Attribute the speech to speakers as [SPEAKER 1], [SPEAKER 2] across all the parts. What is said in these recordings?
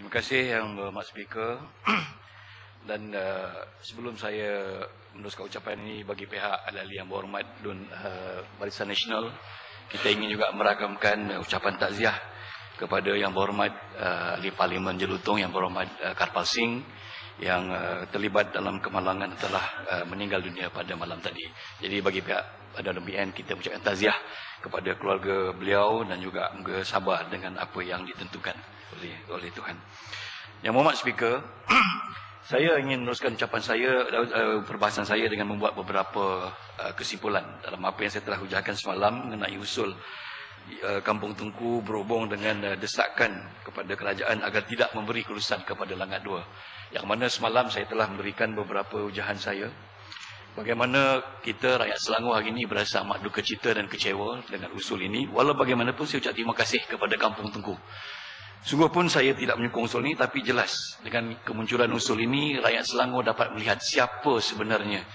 [SPEAKER 1] Terima kasih Yang Berhormat Speaker. Dan sebelum saya meneruskan ucapan ini bagi pihak ahli Yang Berhormat dan Barisan Nasional, kita ingin juga merakamkan ucapan takziah kepada Yang Berhormat Ahli Parlimen Jelutong, Yang Berhormat Karpal Singh, yang terlibat dalam kemalangan telah meninggal dunia pada malam tadi. Jadi bagi pihak Dalam BN, kita mengucapkan takziah kepada keluarga beliau dan juga sabar dengan apa yang ditentukan oleh Tuhan. Yang Berhormat Speaker, saya ingin meneruskan ucapan saya, perbahasan saya dengan membuat beberapa kesimpulan dalam apa yang saya telah hujahkan semalam mengenai usul Kampung Tungku berhubung dengan desakan kepada kerajaan agar tidak memberi kelulusan kepada Langat 2. Yang mana semalam saya telah memberikan beberapa ujahan saya. Bagaimana kita rakyat Selangor hari ini berasa amat duka cita dan kecewa dengan usul ini. Walau bagaimanapun saya ucap terima kasih kepada Kampung Tungku. Sungguh pun saya tidak menyokong usul ini, tapi jelas dengan kemunculan usul ini rakyat Selangor dapat melihat siapa sebenarnya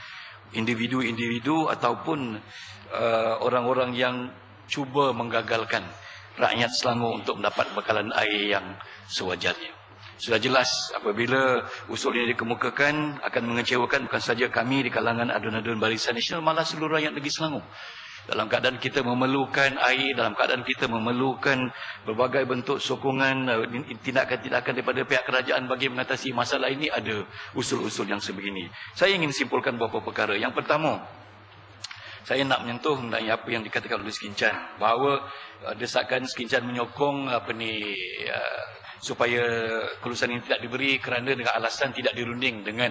[SPEAKER 1] individu-individu ataupun orang-orang yang cuba menggagalkan rakyat Selangor untuk mendapat bekalan air yang sewajarnya. Sudah jelas apabila usul ini dikemukakan akan mengecewakan bukan saja kami di kalangan adun-adun Barisan Nasional, malah seluruh rakyat negeri Selangor. Dalam keadaan kita memerlukan air, dalam keadaan kita memerlukan berbagai bentuk sokongan, tindakan-tindakan daripada pihak kerajaan bagi mengatasi masalah ini, ada usul-usul yang sebegini. Saya ingin simpulkan beberapa perkara. Yang pertama, saya nak menyentuh mengenai apa yang dikatakan oleh Skincan, bahawa desakan Skincan menyokong supaya kelulusan ini tidak diberi kerana dengan alasan tidak dirunding dengan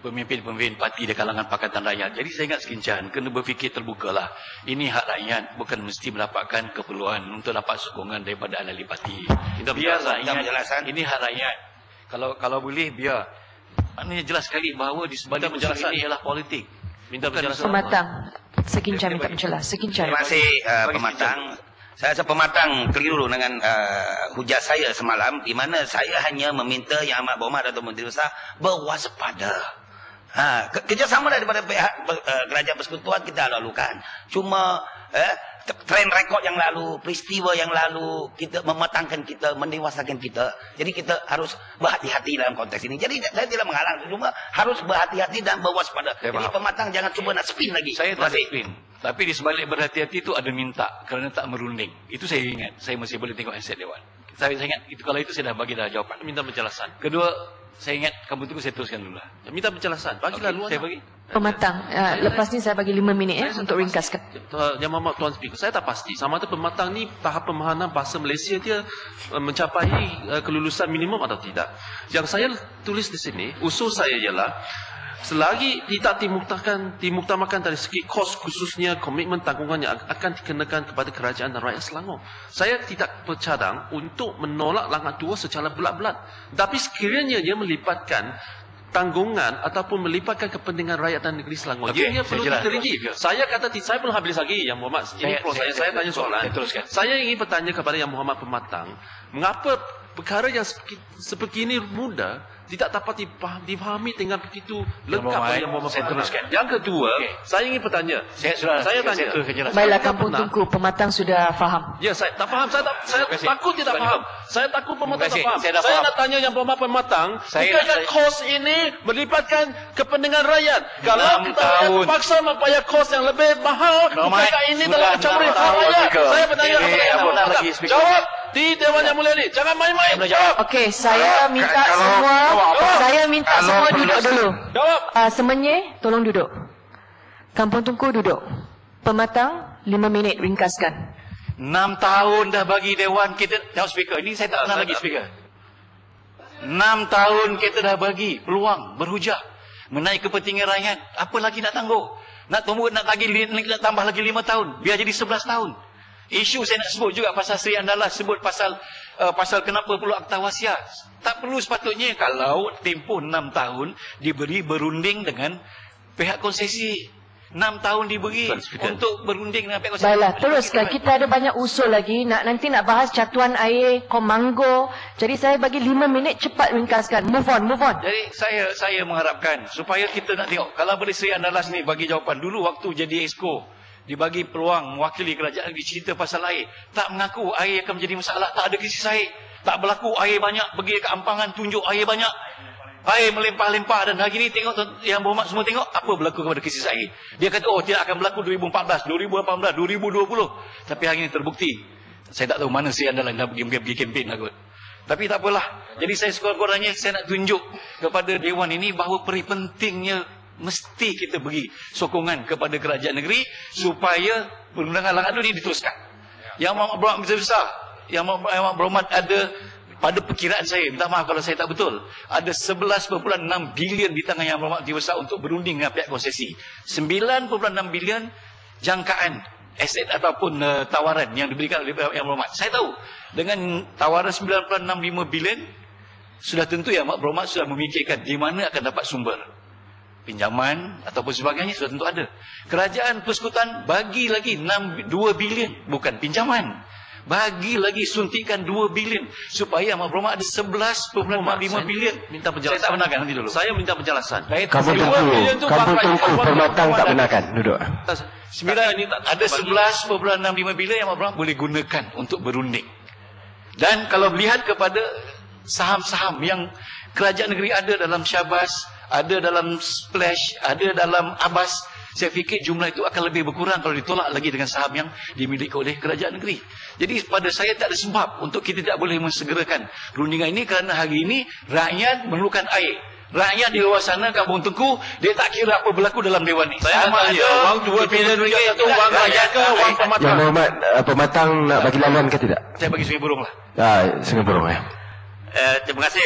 [SPEAKER 1] pemimpin-pemimpin parti di kalangan Pakatan Rakyat. Jadi saya ingat Skincan, kena berfikir terbukalah. Ini hak rakyat, bukan mesti mendapatkan keperluan untuk dapat sokongan daripada ahli parti. Biar rakyat, ini hak rakyat. Kalau boleh, biar. Maknanya jelas sekali bahawa di sebalik usul ini ialah politik.
[SPEAKER 2] Minta penjelasan.
[SPEAKER 3] Pematang. Sekincan minta penjelasan. Sekincan.
[SPEAKER 4] Terima kasih Pematang. Saya rasa Pematang keliru dengan hujat saya semalam, di mana saya hanya meminta Yang Amat Berhormat Datuk Menteri Besar berwaspada. Kerjasama daripada pihak kerajaan persekutuan kita lalukan. Cuma trend rekod yang lalu, peristiwa yang lalu, kita mematangkan kita, mendewasakan kita. Jadi kita harus berhati-hati dalam konteks ini. Jadi saya tidak menghalang, cuma harus berhati-hati dan berwaspada. Jadi Pematang jangan cuba nak spin lagi.
[SPEAKER 1] Saya tak spin. Tapi di sebalik berhati-hati itu ada minta kerana tak merunding. Itu saya ingat. Saya masih boleh tengok aset Dewan. Saya ingat itu, kalau itu saya dah bagi dah jawapan.
[SPEAKER 2] Minta penjelasan.
[SPEAKER 1] Kedua, saya ingat Kampung Tungku saya teruskan dulu lah.
[SPEAKER 2] Minta penjelasan. Bagilah luar.
[SPEAKER 1] Saya bagi.
[SPEAKER 3] Pematang. Lepas ni saya bagi 5 minit untuk ringkaskan.
[SPEAKER 2] Yang Berhormat Tuan Speaker, saya tak pasti sama ada Pematang ni tahap pemahaman bahasa Malaysia dia mencapai kelulusan minimum atau tidak. Yang saya tulis di sini, usul saya ialah selagi tidak dimuktamarkan dari segi kos, khususnya komitmen tanggungan yang akan dikenakan kepada kerajaan dan rakyat Selangor, saya tidak bercadang untuk menolak Langat 2 secara bulat-bulat. Tapi sekiranya dia melibatkan tanggungan ataupun melibatkan kepentingan rakyat dan negeri Selangor, dia perlu ditelingi. Saya kata saya belum habis lagi Yang Berhormat. Ini saya tanya soalan. Saya ingin bertanya kepada Yang Berhormat Pematang, mengapa perkara yang seperti ini mudah tidak dapat dipahami dengan begitu lengkap oleh Yang Berhormat Pematang. Yang kedua, saya ingin bertanya. Saya tanya.
[SPEAKER 3] Baiklah, Kampung Tungku, Pematang sudah faham.
[SPEAKER 2] Ya, saya tak faham. Saya takut tidak faham. Saya takut Pematang tak faham. Saya nak tanya Yang Berhormat Pematang, bukankah kos ini melibatkan kepentingan rakyat? Kalau kita paksa membayar kos yang lebih mahal, bukankah ini telah mencaburi hak rakyat? Saya bertanya kepada Yang Berhormat Pematang. Jawab di Dewan Yang Mulia ini. Jangan main-main. Jawab.
[SPEAKER 3] Okey, saya minta semua duduk dulu.
[SPEAKER 2] Jawab.
[SPEAKER 3] Semenye, tolong duduk. Kampung Tungku duduk. Pematang, 5 minit ringkaskan.
[SPEAKER 1] 6 tahun dah bagi Dewan kita. Tengok speaker. Ini saya tak pernah bagi speaker. 6 tahun kita dah bagi peluang berhujah menaik kepentingan rakyat. Apa lagi nak tangguh? Nak tambah lagi 5 tahun. Biar jadi 11 tahun. Isu saya nak sebut juga pasal Seri Andalas, sebut pasal kenapa perlu akta wasiat. Tak perlu sepatutnya kalau tempoh 6 tahun diberi berunding dengan pihak konsesi. 6 tahun diberi untuk berunding dengan pihak konsesi.
[SPEAKER 3] Baiklah, teruskan. Kita ada banyak usul lagi. Nanti nak bahas catuan air, Komanggo. Jadi saya bagi 5 minit, cepat ringkaskan. Move on.
[SPEAKER 1] Jadi saya mengharapkan supaya kita nak tengok. Kalau boleh Seri Andalas ni bagi jawapan. Dulu waktu jadi Exco, dibagi peluang mewakili kerajaan, dicerita pasal air, tak mengaku air akan menjadi masalah, tak ada krisis air. Tak berlaku air banyak, pergi ke Ampangan tunjuk air banyak. Air melimpah-limpah, dan hari ni tengok Yang Berhormat semua tengok apa berlaku kepada krisis air. Dia kata tidak akan berlaku 2014, 2018, 2020. Tapi hari ini terbukti. Saya tak tahu mana si anda dah pergi kempen lah kot. Tapi tak apalah. Jadi saya sekurang-kurangnya saya nak tunjuk kepada Dewan ini bahawa pentingnya mesti kita beri sokongan kepada kerajaan negeri supaya perundangan Langkat 2 ini diteruskan. Yang Berhormat besar, Yang Berhormat ada pada perkiraan saya, minta maaf kalau saya tak betul, ada 11.6 bilion di tangan Yang Berhormat besar untuk berunding dengan pihak konsesi. 9.6 bilion jangkaan aset ataupun tawaran yang diberikan oleh Yang Berhormat. Saya tahu dengan tawaran 9.65 bilion sudah tentu Yang Berhormat sudah memikirkan di mana akan dapat sumber pinjaman ataupun sebagainya, sudah tentu ada. Kerajaan Persekutuan bagi lagi 2 bilion, bukan pinjaman, bagi lagi suntikan 2 bilion supaya Yang Berhormat ada 11.5 bilion.
[SPEAKER 2] Minta penjelasan.
[SPEAKER 1] Saya tak benarkan, nanti dulu.
[SPEAKER 2] Saya minta penjelasan.
[SPEAKER 3] Kamu tunggu Permatang tak benarkan. Duduk.
[SPEAKER 1] Ada 11.65 bilion Yang Berhormat boleh gunakan untuk berunding. Dan kalau melihat kepada saham-saham yang kerajaan negeri ada dalam Syabas, ada dalam Splash, ada dalam Abbas, saya fikir jumlah itu akan lebih berkurang kalau ditolak lagi dengan saham yang dimiliki oleh kerajaan negeri. Jadi pada saya tak ada sebab untuk kita tidak boleh mensegerakan rundingan ini, kerana hari ini rakyat memerlukan air. Rakyat di luar sana, Kampung Tengku, dia tak kira apa berlaku dalam Dewan ini.
[SPEAKER 2] Saya nak tanya, wang 2 bilion ringgit itu wang rakyat ke wang Pematang?
[SPEAKER 3] Yang Berhormat Pematang nak bagi laluan ke tidak?
[SPEAKER 1] Saya bagi Sungai Burung lah.
[SPEAKER 3] Sungai Burung
[SPEAKER 4] Terima kasih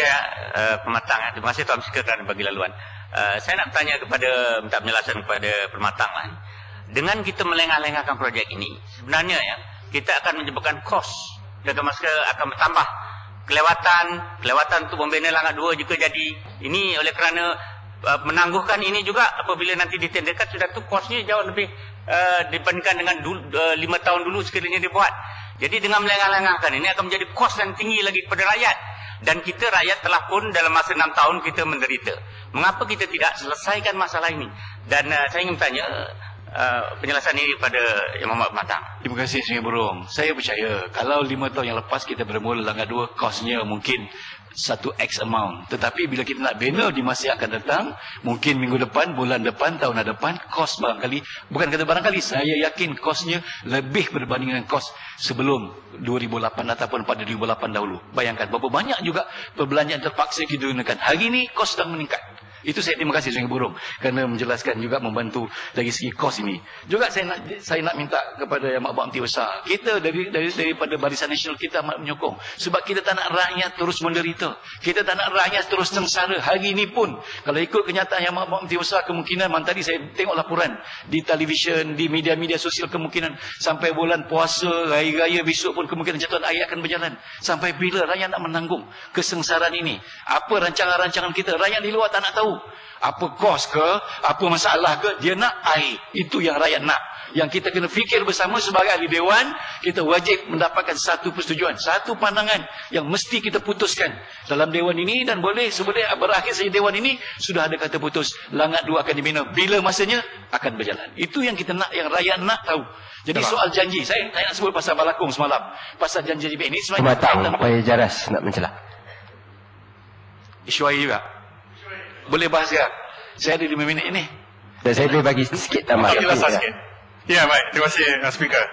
[SPEAKER 4] Pematang. Terima kasih Tuan Speaker kerana bagi laluan. Saya nak bertanya minta penjelasan kepada Pematang lah. Dengan kita melengah-lengahkan projek ini, sebenarnya kita akan menyebabkan kos dan akan bertambah kelewatan untuk membina Langkat 2 jika jadi. Ini oleh kerana menangguhkan ini juga apabila nanti ditenderkan sudah tu kosnya jauh lebih dibandingkan dengan 5 tahun dulu sekiranya dibuat. Jadi dengan melengah-lengahkan ini akan menjadi kos yang tinggi lagi kepada rakyat. Dan kita rakyat telah pun dalam masa 6 tahun kita menderita. Mengapa kita tidak selesaikan masalah ini? Dan saya ingin bertanya penjelasan ini kepada Yang Berhormat Pematang.
[SPEAKER 1] Terima kasih Sungai Burung. Saya percaya kalau 5 tahun yang lepas kita bermula Langkat 2, kosnya mungkin satu X amount. Tetapi bila kita nak bina di masa yang akan datang, mungkin minggu depan, bulan depan, tahun depan, kos barangkali, bukan kata barangkali, saya yakin kosnya lebih berbanding dengan kos sebelum 2008 ataupun pada 2008 dahulu. Bayangkan berapa banyak juga perbelanjaan terpaksa kita gunakan. Hari ini kos sedang meningkat. Itu saya terima kasih Sungai Burung kerana menjelaskan juga membantu dari segi kos ini. Juga saya nak minta kepada Yang Berhormat besar, kita daripada Barisan Nasional kita amat menyokong, sebab kita tak nak rakyat terus menderita, kita tak nak rakyat terus sengsara. Hari ini pun kalau ikut kenyataan Yang Berhormat besar, kemungkinan tadi saya tengok laporan di televisyen, di media-media sosial, kemungkinan sampai bulan puasa, raya-raya besok pun kemungkinan jatuhan air akan berjalan. Sampai bila rakyat nak menanggung kesengsaraan ini? Apa rancangan-rancangan kita? Rakyat di luar tak nak tahu apa kos ke, apa masalah ke, dia nak air. Itu yang rakyat nak. Yang kita kena fikir bersama sebagai ahli Dewan, kita wajib mendapatkan satu persetujuan, satu pandangan yang mesti kita putuskan dalam Dewan ini. Dan boleh sebelum berakhir saja Dewan ini, sudah ada kata putus, Langkat 2 akan dibina bila masanya akan berjalan. Itu yang kita nak, yang rakyat nak tahu. Jadi soal janji, saya nak sebut pasal Balakong semalam, pasal janji ini sebenarnya
[SPEAKER 3] Pematang Pak Jaras nak mencelah.
[SPEAKER 1] Isu air juga boleh bahas ya? Saya ada 5 minit ini.
[SPEAKER 3] Dan saya boleh bagi sikit tambah.
[SPEAKER 5] Sikit. Ya, baik. Terima kasih, Speaker.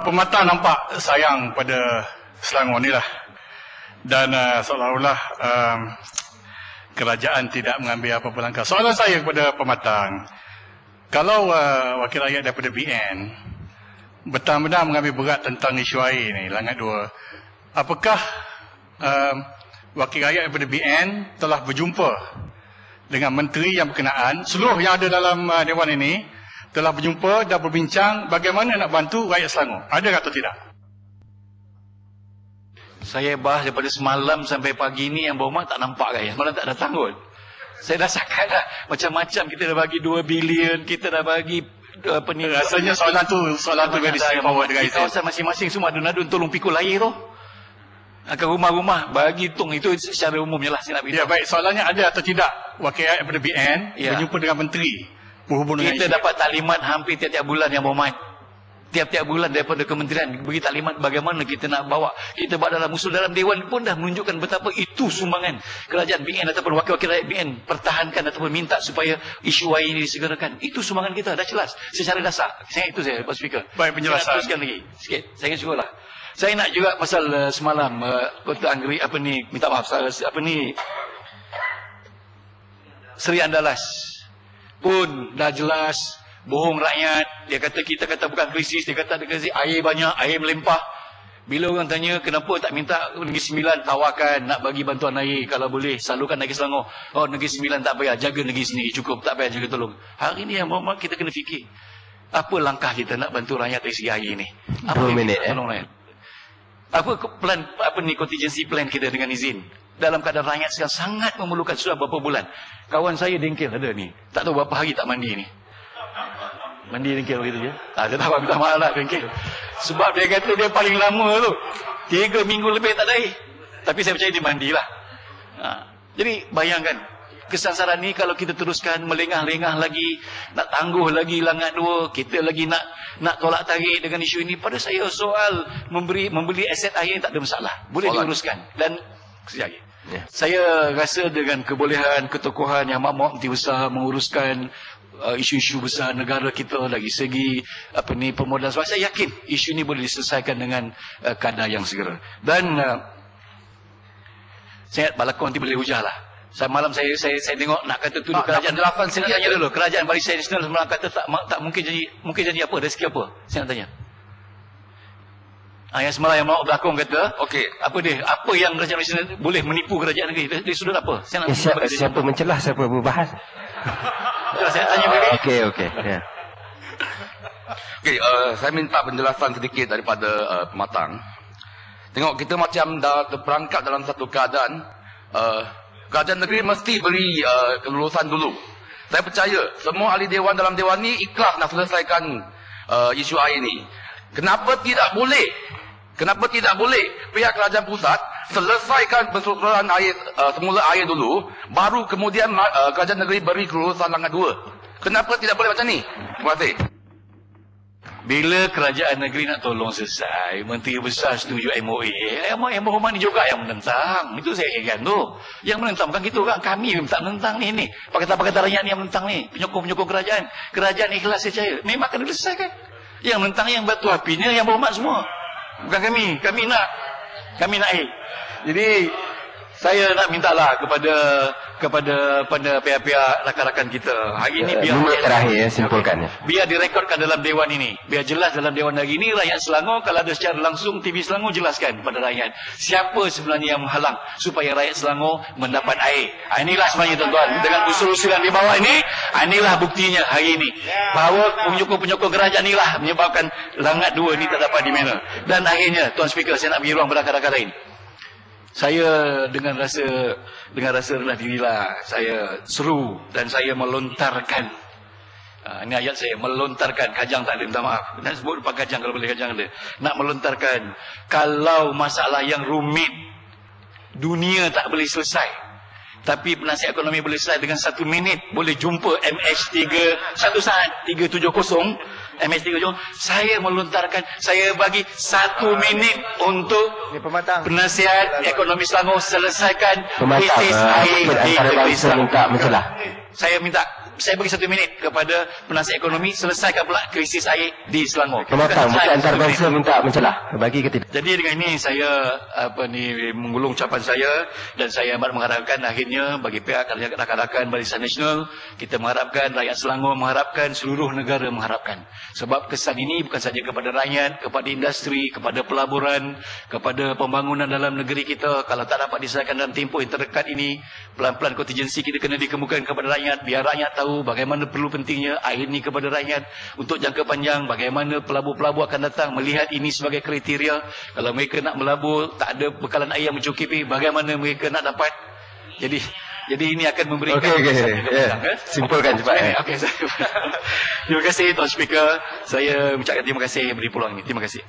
[SPEAKER 5] Pematang nampak sayang pada Selangor ni lah. Dan seolah-olah kerajaan tidak mengambil apa-apa langkah. Soalan saya kepada Pematang, kalau wakil rakyat daripada BN benar-benar mengambil berat tentang isu air ni, Langkat 2, apakah wakil rakyat daripada BN telah berjumpa dengan menteri yang berkenaan, seluruh yang ada dalam Dewan ini telah berjumpa dan berbincang bagaimana nak bantu rakyat Selangor? Ada atau tidak?
[SPEAKER 1] Saya bahas daripada semalam sampai pagi ni, Yang Berhormat tak nampak kan? Malah tak datang kot. Saya dah cakap dah macam-macam, kita dah bagi 2 bilion, kita dah bagi
[SPEAKER 5] rasanya soalan tu very straightforward dengan itu.
[SPEAKER 1] Kawasan masing-masing semua adun-adun tolong pikul air tu. Akan rumah-rumah bagi tong itu secara umumnya lah saya nak beritahu.
[SPEAKER 5] Ya, baik, soalannya ada atau tidak wakil rakyat daripada BN berjumpa dengan menteri berhubung dengan
[SPEAKER 1] kita dapat taklimat hampir tiap-tiap bulan Yang Berhormat. tiap-tiap bulan daripada kementerian bagi taklimat bagaimana kita nak bawa. Kita buat dalam usul dalam dewan pun dah menunjukkan betapa itu sumbangan kerajaan BN ataupun wakil-wakil rakyat BN pertahankan ataupun minta supaya isu air ini disegerakan. Itu sumbangan kita dah jelas secara dasar. Itu saya Pak Speaker.
[SPEAKER 5] Baik, penjelasan.
[SPEAKER 1] Saya nak teruskan lagi sikit. Saya ingin syukurlah. Saya nak juga pasal semalam Kota Anggerik minta maaf Seri Andalas pun dah jelas bohong rakyat. Dia kata kita kata bukan krisis, dia kata ada krisis, air banyak, air melimpah. Bila orang tanya kenapa tak minta Negeri Sembilan tawarkan nak bagi bantuan air kalau boleh salurkan Negeri Selangor. Oh, Negeri Sembilan tak payah, jaga negeri sendiri cukup, tak payah jaga tolong. Hari ni yang Muhammad kita kena fikir. Apa langkah kita nak bantu rakyat dari segi air ni? Apa
[SPEAKER 6] 2 minit
[SPEAKER 1] tolong rakyat. Apa plan contingency plan kita dengan izin? Dalam keadaan rakyat sekarang sangat memerlukan sudah berapa bulan. Kawan saya dengkel ada ni. Tak tahu berapa hari tak mandi ni. Mandi dengkel begitu je. Dia tak minta maaf lah dengkel. Sebab dia kata dia paling lama tu 3 minggu lebih tak ada air. Tapi saya percaya dia mandilah. Jadi bayangkan kesansaran ni kalau kita teruskan melengah-lengah lagi, nak tangguh lagi Langat 2, kita lagi nak tolak tarik dengan isu ini. Pada saya soal membeli aset air tak ada masalah. Boleh diuruskan. Dan sekejap lagi. Saya rasa dengan kebolehan ketokohan yang amat besar menguruskan isu-isu besar negara kita dari segi permodalan swasta, saya yakin isu ini boleh diselesaikan dengan kadar yang segera. Dan saya balakon nanti boleh hujah lah. Malam saya tengok nak kata tuduh kerajaan. Saya nak tanya dulu, kerajaan Barisan Nasional semalam kata tak mungkin jadi apa, dari segi apa? Saya nak tanya. Yang semalam yang Mak Belakang kata, okey, apa yang kerajaan Malaysia boleh menipu kerajaan negeri? Dari sudut apa? Saya nak
[SPEAKER 6] siapa mencelah, siapa berbahas?
[SPEAKER 1] Saya tanya balik.
[SPEAKER 6] Okey. Ya.
[SPEAKER 7] Okey, saya minta penjelasan sedikit daripada pematang. Tengok kita macam dah terperangkap dalam satu keadaan kerajaan negeri mesti beri kelulusan dulu. Saya percaya semua ahli dewan dalam dewan ni ikhlas nak selesaikan isu air ni. Kenapa tidak boleh pihak kerajaan pusat selesaikan penstrukturan air semula air dulu, baru kemudian kerajaan negeri beri kelulusan Langat 2. Kenapa tidak boleh macam ni? Terima kasih.
[SPEAKER 1] Bila kerajaan negeri nak tolong selesai, Menteri Besar setuju MOA. MOA ni juga yang menentang. Itu saya ingat tu. Yang menentang bukan kita orang. Kami tak menentang ni. Pakatan-pakatan rakyat ni yang menentang ni. Penyokong-penyokong kerajaan. Kerajaan ikhlas saya percaya. Memang kena selesaikan. Yang menentang yang batu apinya, yang berhormat semua. Bukan kami. Kami nak air. Jadi saya nak mintalah kepada pihak-pihak rakan-rakan kita. Hari ini biar
[SPEAKER 6] terakhir simpulkan.
[SPEAKER 1] Biar direkodkan dalam dewan ini. Biar jelas dalam dewan hari ini rakyat Selangor kalau ada secara langsung TV Selangor jelaskan kepada rakyat siapa sebenarnya yang menghalang supaya rakyat Selangor mendapat air. Inilah sebenarnya tuan-tuan, dengan usul-usul yang dibawa ini, inilah buktinya hari ini bahawa penyokong-penyokong kerajaan inilah menyebabkan Langat 2 ini tak dapat dimana. Dan akhirnya Tuan Speaker, saya nak bagi ruang pada rakan-rakan lain. Saya dengan rasa rendah dirilah saya seru dan saya melontarkan ini ayat saya, melontarkan, kajang tak ada, minta maaf, nak sebut lupa kajang kalau boleh, kajang ada, nak melontarkan kalau masalah yang rumit dunia tak boleh selesai, tapi penasihat ekonomi boleh selesai dengan 1 minit, boleh jumpa MH3 satu saat 370 MH370, saya melontarkan, saya bagi 1 minit untuk penasihat ekonomi Selangor selesaikan krisis air di negeri Selangor. Saya bagi 1 minit kepada penasihat ekonomi selesaikan pula krisis air di Selangor.
[SPEAKER 6] Pematang, bukan antarabangsa minta mencelah. Bagi ke tidak?
[SPEAKER 1] Jadi dengan ini saya menggulung ucapan saya, dan saya amat mengharapkan akhirnya bagi pihak rakan-rakan Barisan Nasional, kita mengharapkan, rakyat Selangor mengharapkan, seluruh negara mengharapkan. Sebab kesan ini bukan saja kepada rakyat, kepada industri, kepada pelaburan, kepada pembangunan dalam negeri kita. Kalau tak dapat diselesaikan dalam tempoh yang terdekat ini, pelan-pelan kontingensi kita kena dikemukakan kepada rakyat, biar rakyat tahu bagaimana perlu pentingnya air ini kepada rakyat untuk jangka panjang. Bagaimana pelabur-pelabur akan datang melihat ini sebagai kriteria. Kalau mereka nak melabur tak ada bekalan air yang mencukupi, bagaimana mereka nak dapat. Jadi ini akan memberikan
[SPEAKER 6] simpulkan cepat.
[SPEAKER 1] Terima kasih Tuan Speaker. Saya ucapkan terima kasih beri peluang ini. Terima kasih.